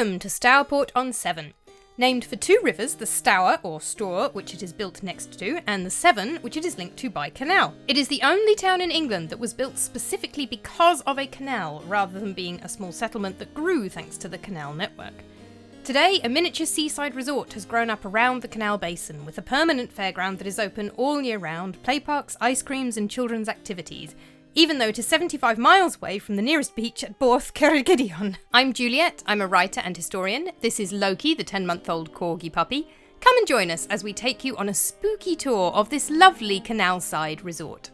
Welcome to Stourport-on-Severn. Named for two rivers, the Stour, or Stour, which it is built next to, and the Severn, which it is linked to by canal. It is the only town in England that was built specifically because of a canal, rather than being a small settlement that grew thanks to the canal network. Today, a miniature seaside resort has grown up around the canal basin, with a permanent fairground that is open all year round, play parks, ice creams and children's activities, even though it is 75 miles away from the nearest beach at Worth Crescent. I'm Juliet, I'm a writer and historian. This is Loki, the 10-month-old corgi puppy. Come and join us as we take you on a spooky tour of this lovely canal-side resort.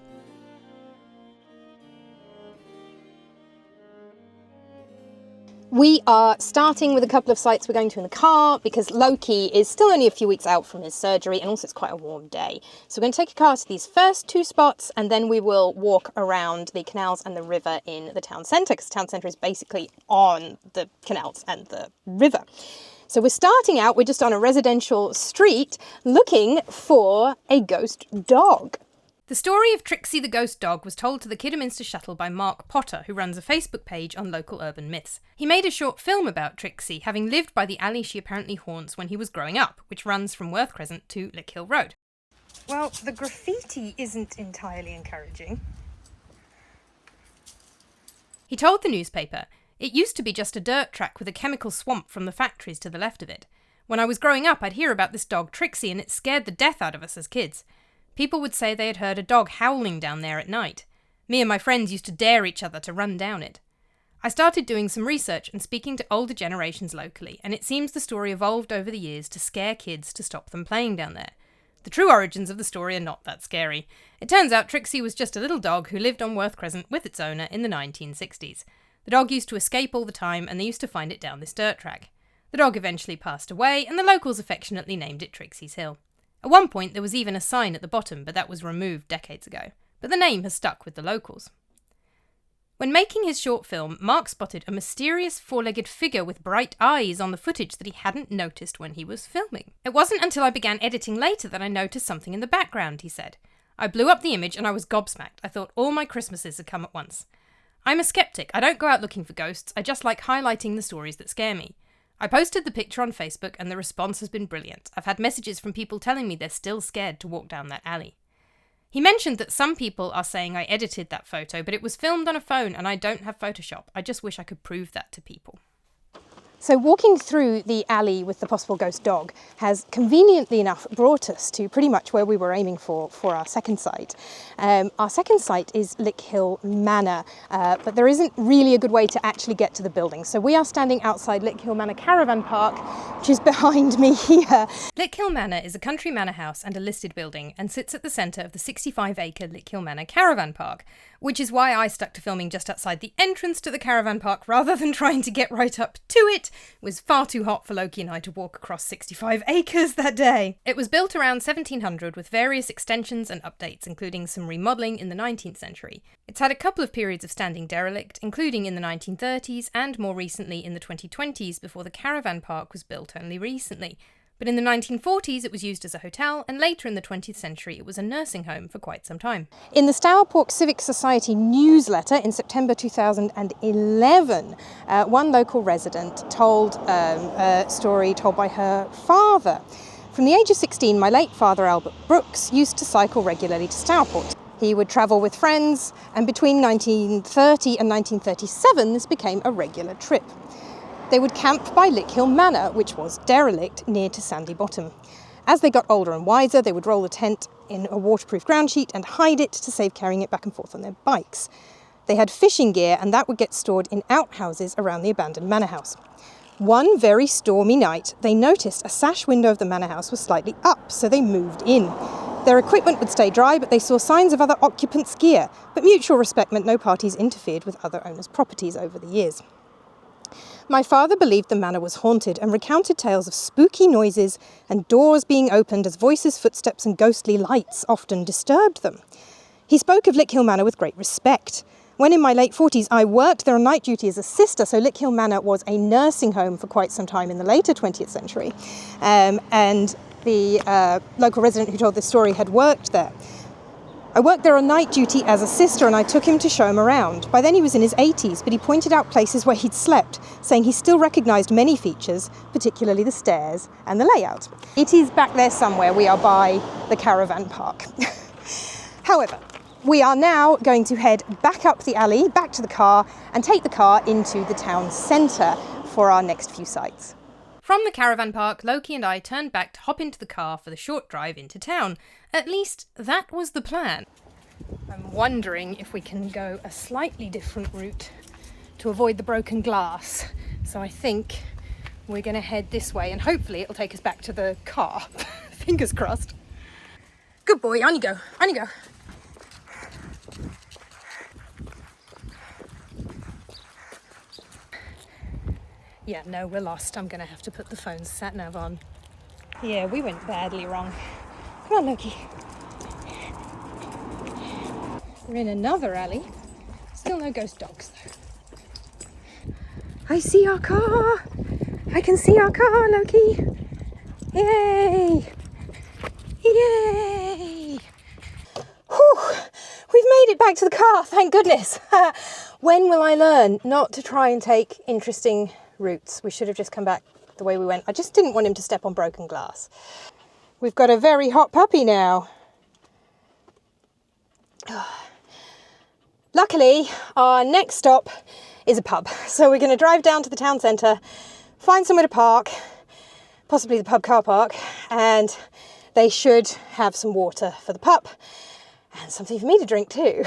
We are starting with a couple of sites we're going to in the car because Loki is still only a few weeks out from his surgery and also it's quite a warm day. So we're going to take a car to these first two spots and then we will walk around the canals and the river in the town centre, because the town centre is basically on the canals and the river. So we're starting out, we're just on a residential street looking for a ghost dog. The story of Trixie the ghost dog was told to the Kidderminster Shuttle by Marc Potter, who runs a Facebook page on local urban myths. He made a short film about Trixie, having lived by the alley she apparently haunts when he was growing up, which runs from Worth Crescent to Lickhill Road. Well, the graffiti isn't entirely encouraging. He told the newspaper, "It used to be just a dirt track with a chemical swamp from the factories to the left of it. When I was growing up, I'd hear about this dog Trixie and it scared the death out of us as kids. People would say they had heard a dog howling down there at night. Me and my friends used to dare each other to run down it. I started doing some research and speaking to older generations locally, and it seems the story evolved over the years to scare kids to stop them playing down there. The true origins of the story are not that scary. It turns out Trixie was just a little dog who lived on Worth Crescent with its owner in the 1960s. The dog used to escape all the time, and they used to find it down this dirt track. The dog eventually passed away, and the locals affectionately named it Trixie's Hill. At one point there was even a sign at the bottom, but that was removed decades ago. But the name has stuck with the locals. When making his short film, Marc spotted a mysterious four-legged figure with bright eyes on the footage that he hadn't noticed when he was filming. It wasn't until I began editing later that I noticed something in the background, he said. I blew up the image and I was gobsmacked. I thought all my Christmases had come at once. I'm a skeptic. I don't go out looking for ghosts. I just like highlighting the stories that scare me. I posted the picture on Facebook and the response has been brilliant. I've had messages from people telling me they're still scared to walk down that alley. He mentioned that some people are saying I edited that photo, but it was filmed on a phone and I don't have Photoshop. I just wish I could prove that to people. So walking through the alley with the possible ghost dog has conveniently enough brought us to pretty much where we were aiming for our second site. Our second site is Lickhill Manor, but there isn't really a good way to actually get to the building. So we are standing outside Lickhill Manor Caravan Park, which is behind me here. Lickhill Manor is a country manor house and a listed building and sits at the centre of the 65-acre Lickhill Manor Caravan Park, which is why I stuck to filming just outside the entrance to the caravan park rather than trying to get right up to it. It was far too hot for Loki and I to walk across 65 acres that day. It was built around 1700 with various extensions and updates, including some remodelling in the 19th century. It's had a couple of periods of standing derelict, including in the 1930s and more recently in the 2020s before the caravan park was built only recently. But in the 1940s it was used as a hotel, and later in the 20th century it was a nursing home for quite some time. In the Stourport Civic Society newsletter in September 2011, one local resident told a story told by her father. From the age of 16, my late father, Albert Brooks, used to cycle regularly to Stourport. He would travel with friends, and between 1930 and 1937 this became a regular trip. They would camp by Lickhill Manor, which was derelict near to Sandy Bottom. As they got older and wiser, they would roll the tent in a waterproof ground sheet and hide it to save carrying it back and forth on their bikes. They had fishing gear and that would get stored in outhouses around the abandoned manor house. One very stormy night, they noticed a sash window of the manor house was slightly up, so they moved in. Their equipment would stay dry, but they saw signs of other occupants' gear, but mutual respect meant no parties interfered with other owners' properties over the years. My father believed the manor was haunted and recounted tales of spooky noises and doors being opened as voices, footsteps and ghostly lights often disturbed them. He spoke of Lickhill Manor with great respect. When in my late 40s I worked there on night duty as a sister, so Lickhill Manor was a nursing home for quite some time in the later 20th century, and the local resident who told this story had worked there. I worked there on night duty as a sister and I took him to show him around. By then he was in his 80s, but he pointed out places where he'd slept, saying he still recognised many features, particularly the stairs and the layout. It is back there somewhere. We are by the caravan park. However, we are now going to head back up the alley, back to the car, and take the car into the town centre for our next few sites. From the caravan park, Loki and I turned back to hop into the car for the short drive into town. At least, that was the plan. I'm wondering if we can go a slightly different route to avoid the broken glass. So I think we're going to head this way and hopefully it'll take us back to the car. Fingers crossed. Good boy, on you go, on you go. Yeah, no, we're lost. I'm going to have to put the phone's sat-nav on. Yeah, we went badly wrong. Come on, Loki. We're in another alley. Still no ghost dogs, though. I see our car! I can see our car, Loki! Yay! Yay! Whew! We've made it back to the car, thank goodness! When will I learn not to try and take interesting routes? We should have just come back the way we went. I just didn't want him to step on broken glass. We've got a very hot puppy now. Luckily, our next stop is a pub. So we're going to drive down to the town centre, find somewhere to park, possibly the pub car park, and they should have some water for the pup and something for me to drink too.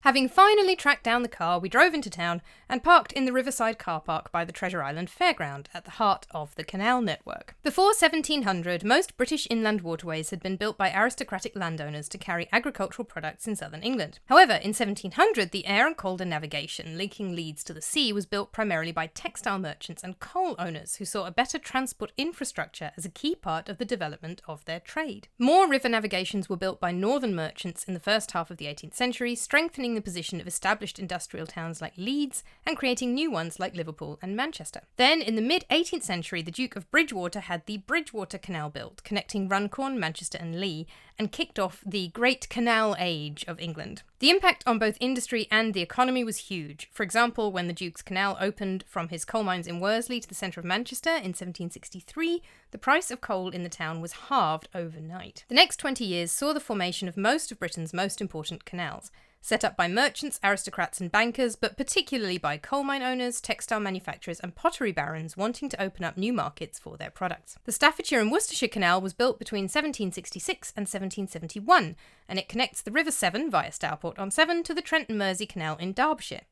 Having finally tracked down the car, we drove into town and parked in the riverside car park by the Treasure Island Fairground at the heart of the Canal network. Before 1700, most British inland waterways had been built by aristocratic landowners to carry agricultural products in southern England. However, in 1700, the Aire and Calder navigation linking Leeds to the sea was built primarily by textile merchants and coal owners who saw a better transport infrastructure as a key part of the development of their trade. More river navigations were built by northern merchants in the first half of the 18th century, strengthening the position of established industrial towns like Leeds and creating new ones like Liverpool and Manchester. Then, in the mid-18th century, the Duke of Bridgewater had the Bridgewater Canal built, connecting Runcorn, Manchester and Lee, and kicked off the Great Canal Age of England. The impact on both industry and the economy was huge. For example, when the Duke's Canal opened from his coal mines in Worsley to the centre of Manchester in 1763, the price of coal in the town was halved overnight. The next 20 years saw the formation of most of Britain's most important canals, set up by merchants, aristocrats and bankers, but particularly by coal mine owners, textile manufacturers and pottery barons wanting to open up new markets for their products. The Staffordshire and Worcestershire Canal was built between 1766 and 1771, and it connects the River Severn via Stourport-on-Severn to the Trent and Mersey Canal in Derbyshire.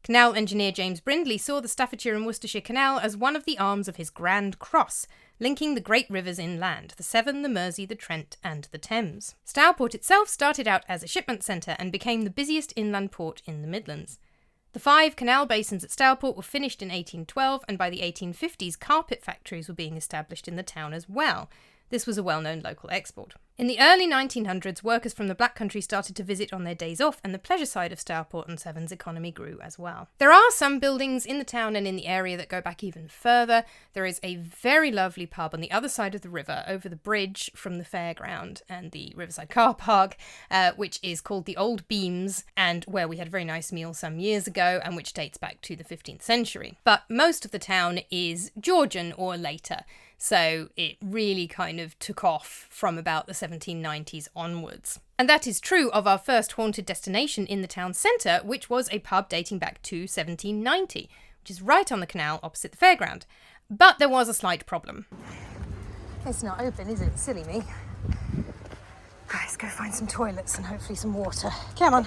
Canal engineer James Brindley saw the Staffordshire and Worcestershire Canal as one of the arms of his Grand Cross, linking the great rivers inland, the Severn, the Mersey, the Trent and the Thames. Stourport itself started out as a shipment centre and became the busiest inland port in the Midlands. The 5 canal basins at Stourport were finished in 1812, and by the 1850s carpet factories were being established in the town as well. This was a well-known local export. In the early 1900s, workers from the Black Country started to visit on their days off, and the pleasure side of Stourport-on-Severn's economy grew as well. There are some buildings in the town and in the area that go back even further. There is a very lovely pub on the other side of the river, over the bridge from the fairground and the riverside car park, which is called the Old Beams, and where we had a very nice meal some years ago, and which dates back to the 15th century. But most of the town is Georgian or later, so it really kind of took off from about the 1790s onwards. And that is true of our first haunted destination in the town centre, which was a pub dating back to 1790, which is right on the canal opposite the fairground. But there was a slight problem. It's not open, is it? Silly me. Let's go find some toilets and hopefully some water. Come on.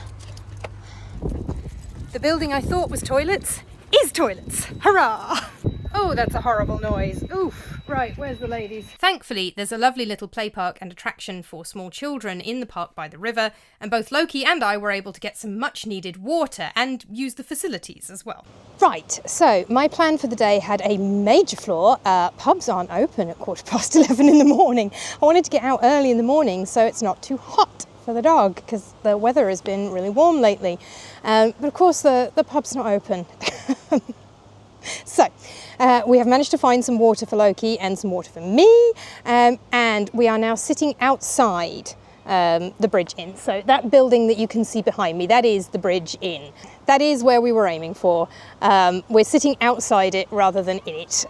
The building I thought was toilets is toilets. Hurrah! Oh, that's a horrible noise. Oof. Right, where's the ladies? Thankfully, there's a lovely little play park and attraction for small children in the park by the river, and both Loki and I were able to get some much needed water and use the facilities as well. Right, so my plan for the day had a major flaw. Pubs aren't open at 11:15 in the morning. I wanted to get out early in the morning so it's not too hot for the dog, because the weather has been really warm lately. But of course the pub's not open. So, we have managed to find some water for Loki and some water for me, and we are now sitting outside the Bridge Inn. So that building that you can see behind me, that is the Bridge Inn. That is where we were aiming for. We're sitting outside it rather than in it,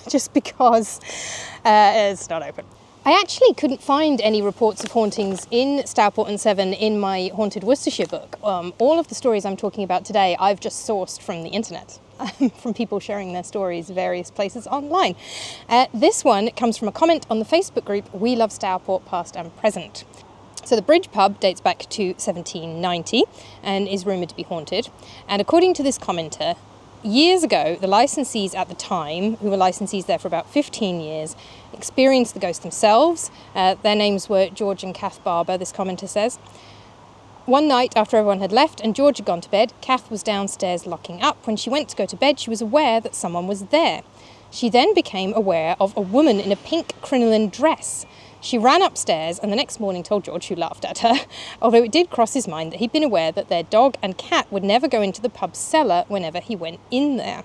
just because it's not open. I actually couldn't find any reports of hauntings in Stourport-on-Severn in my Haunted Worcestershire book. All of the stories I'm talking about today I've just sourced from the internet, from people sharing their stories various places online. This one comes from a comment on the Facebook group We Love Stourport Past and Present. So the Bridge pub dates back to 1790 and is rumoured to be haunted. And according to this commenter, years ago, the licensees at the time, who were licensees there for about 15 years, experienced the ghost themselves. Their names were George and Kath Barber, this commenter says. One night, after everyone had left and George had gone to bed, Kath was downstairs locking up. When she went to go to bed, she was aware that someone was there. She then became aware of a woman in a pink crinoline dress. She ran upstairs and the next morning told George, who laughed at her, although it did cross his mind that he'd been aware that their dog and cat would never go into the pub's cellar whenever he went in there.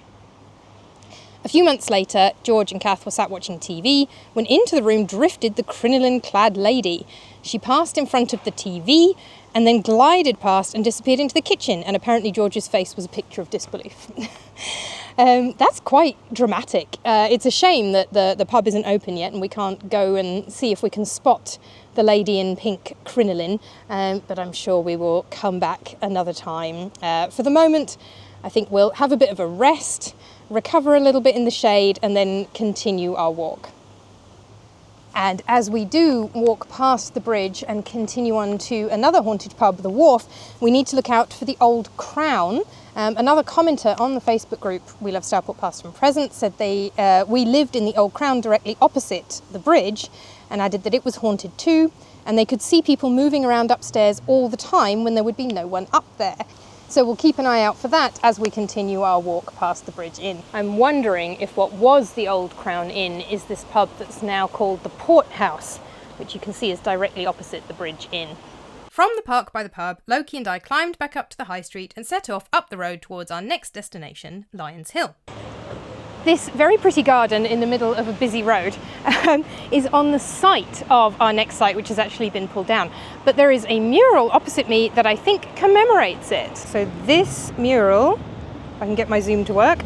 A few months later, George and Kath were sat watching TV when into the room drifted the crinoline-clad lady. She passed in front of the TV and then glided past and disappeared into the kitchen, and apparently George's face was a picture of disbelief. That's quite dramatic. It's a shame that the pub isn't open yet and we can't go and see if we can spot the lady in pink crinoline, but I'm sure we will come back another time. For the moment, I think we'll have a bit of a rest, recover a little bit in the shade, and then continue our walk. And as we do walk past the bridge and continue on to another haunted pub, the Wharf, we need to look out for the Old Crown. Another commenter on the Facebook group We Love Stourport Past and Present said we lived in the Old Crown directly opposite the bridge, and added that it was haunted too, and they could see people moving around upstairs all the time when there would be no one up there. So we'll keep an eye out for that as we continue our walk past the Bridge Inn. I'm wondering if what was the Old Crown Inn is this pub that's now called the Port House, which you can see is directly opposite the Bridge Inn. From the park by the pub, Loki and I climbed back up to the high street and set off up the road towards our next destination, Lions Hill. This very pretty garden in the middle of a busy road is on the site of our next site, which has actually been pulled down. But there is a mural opposite me that I think commemorates it. So this mural, if I can get my zoom to work,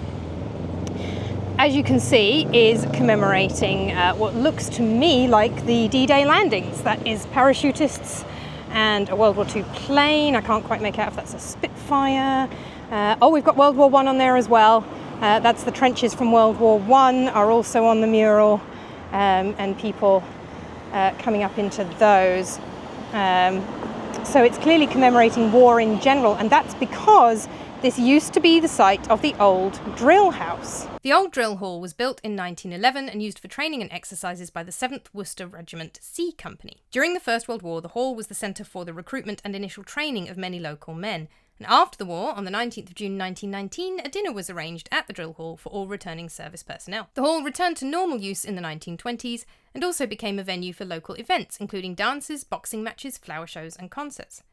as you can see, is commemorating what looks to me like the D-Day landings. That is parachutists and a World War II plane. I can't quite make out if that's a Spitfire. We've got World War I on there as well. That's the trenches from World War I are also on the mural, and people coming up into those. So it's clearly commemorating war in general, and that's because this used to be the site of the old drill house. The old drill hall was built in 1911 and used for training and exercises by the 7th Worcester Regiment C Company. During the First World War, the hall was the centre for the recruitment and initial training of many local men. And after the war, on the 19th of June 1919, a dinner was arranged at the drill hall for all returning service personnel. The hall returned to normal use in the 1920s and also became a venue for local events, including dances, boxing matches, flower shows and concerts.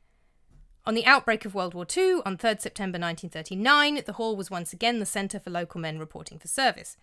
On the outbreak of World War II, on 3rd September 1939, the hall was once again the centre for local men reporting for service.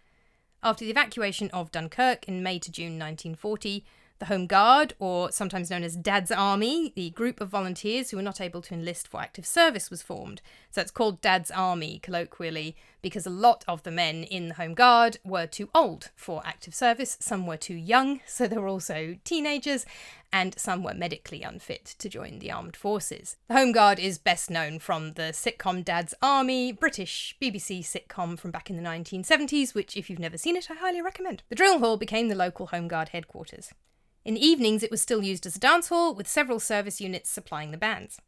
After the evacuation of Dunkirk in May to June 1940, the Home Guard, or sometimes known as Dad's Army, the group of volunteers who were not able to enlist for active service, was formed. So it's called Dad's Army, colloquially, because a lot of the men in the Home Guard were too old for active service, some were too young, so there were also teenagers, and some were medically unfit to join the armed forces. The Home Guard is best known from the sitcom Dad's Army, British BBC sitcom from back in the 1970s, which, if you've never seen it, I highly recommend. The drill hall became the local Home Guard headquarters. In the evenings, it was still used as a dance hall, with several service units supplying the bands.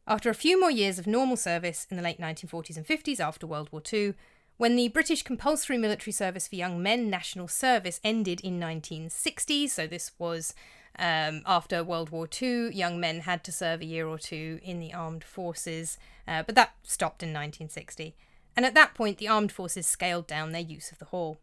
After a few more years of normal service in the late 1940s and 50s after World War II, when the British compulsory military service for young men national service ended in 1960, so this was after World War II, young men had to serve a year or two in the armed forces, but that stopped in 1960. And at that point, the armed forces scaled down their use of the hall.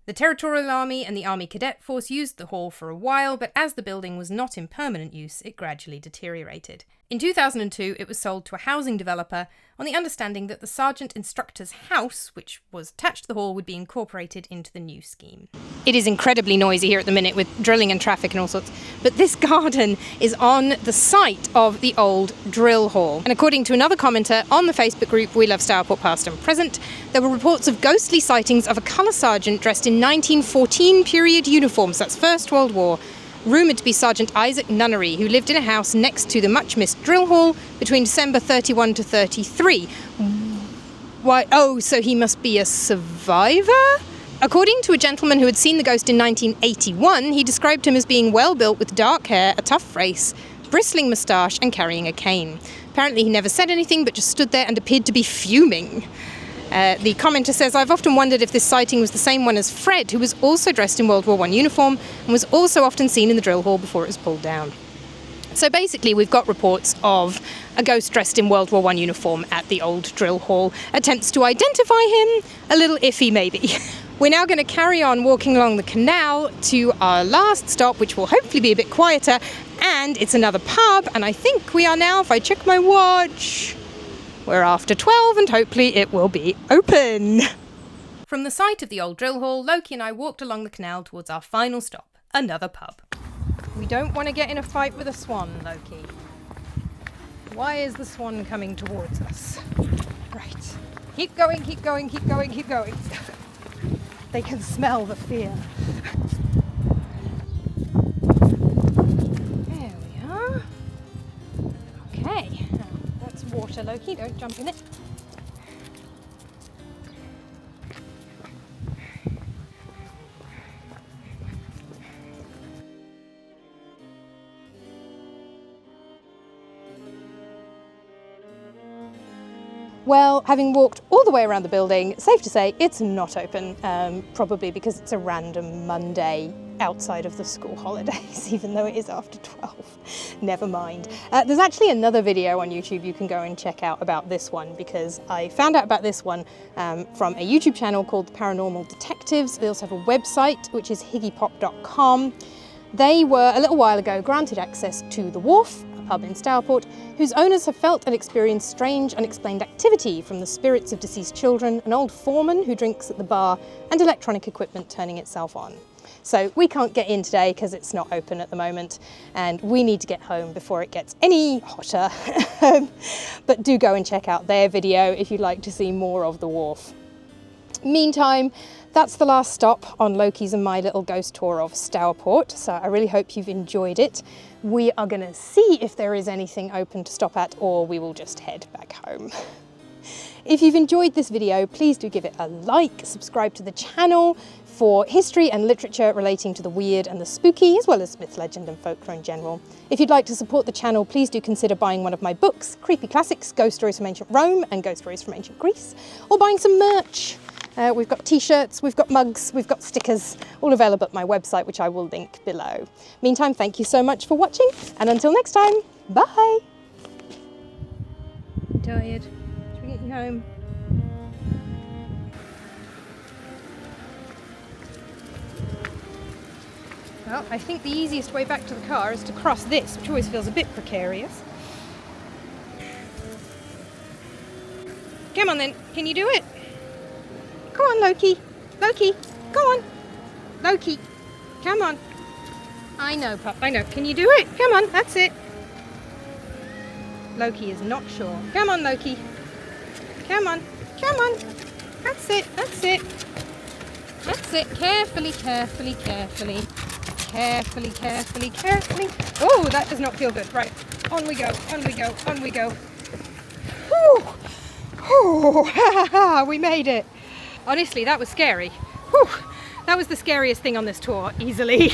The Territorial Army and the Army Cadet Force used the hall for a while, but as the building was not in permanent use, it gradually deteriorated. In 2002, it was sold to a housing developer on the understanding that the sergeant instructor's house, which was attached to the hall, would be incorporated into the new scheme. It is incredibly noisy here at the minute with drilling and traffic and all sorts, but this garden is on the site of the old drill hall. And according to another commenter on the Facebook group We Love Stourport Past and Present, there were reports of ghostly sightings of a colour sergeant dressed in 1914 period uniforms, that's First World War, rumoured to be Sergeant Isaac Nunnery, who lived in a house next to the much-missed drill hall between December 31 to 33. Why? Oh, so he must be a survivor? According to a gentleman who had seen the ghost in 1981, he described him as being well-built with dark hair, a tough face, bristling moustache and carrying a cane. Apparently he never said anything but just stood there and appeared to be fuming. The commenter says, I've often wondered if this sighting was the same one as Fred, who was also dressed in World War I uniform and was also often seen in the drill hall before it was pulled down. So basically we've got reports of a ghost dressed in World War I uniform at the old drill hall. Attempts to identify him, a little iffy maybe. We're now going to carry on walking along the canal to our last stop, which will hopefully be a bit quieter, and it's another pub, and I think we are now, if I check my watch, we're after 12 and hopefully it will be open. From the site of the old drill hall, Loki and I walked along the canal towards our final stop, another pub. We don't want to get in a fight with a swan, Loki. Why is the swan coming towards us? Right. Keep going, keep going, keep going, keep going. They can smell the fear. There we are. Okay. That's water, Loki. Don't jump in it. Well, having walked all the way around the building, safe to say it's not open, probably because it's a random Monday outside of the school holidays, even though it is after 12. Never mind. There's actually another video on YouTube you can go and check out about this one, because I found out about this one from a YouTube channel called The Paranormal Detectives. They also have a website, which is higgypop.com. They were, a little while ago, granted access to the Wharf, pub in Stourport, whose owners have felt and experienced strange unexplained activity from the spirits of deceased children, an old foreman who drinks at the bar, and electronic equipment turning itself on. So we can't get in today because it's not open at the moment and we need to get home before it gets any hotter. But do go and check out their video if you'd like to see more of the Wharf. Meantime, that's the last stop on Loki's and my little ghost tour of Stourport, so I really hope you've enjoyed it. We are going to see if there is anything open to stop at, or we will just head back home. If you've enjoyed this video, please do give it a like, subscribe to the channel for history and literature relating to the weird and the spooky, as well as myth, legend and folklore in general. If you'd like to support the channel, please do consider buying one of my books, Creepy Classics, Ghost Stories from Ancient Rome and Ghost Stories from Ancient Greece, or buying some merch. We've got t-shirts, we've got mugs, we've got stickers, all available at my website, which I will link below. Meantime, thank you so much for watching, and until next time, bye! Tired? Should we get you home? Well, I think the easiest way back to the car is to cross this, which always feels a bit precarious. Come on then, can you do it? Go on, Loki. Loki, go on. Loki, come on. I know, pup, I know. Can you do it? Come on, that's it. Loki is not sure. Come on, Loki. Come on, come on. That's it, that's it. That's it. Carefully, carefully, carefully. Carefully, carefully, carefully. Oh, that does not feel good. Right, on we go, on we go, on we go. Whew. Whew. We made it. Honestly, that was scary. Whew. That was the scariest thing on this tour, easily.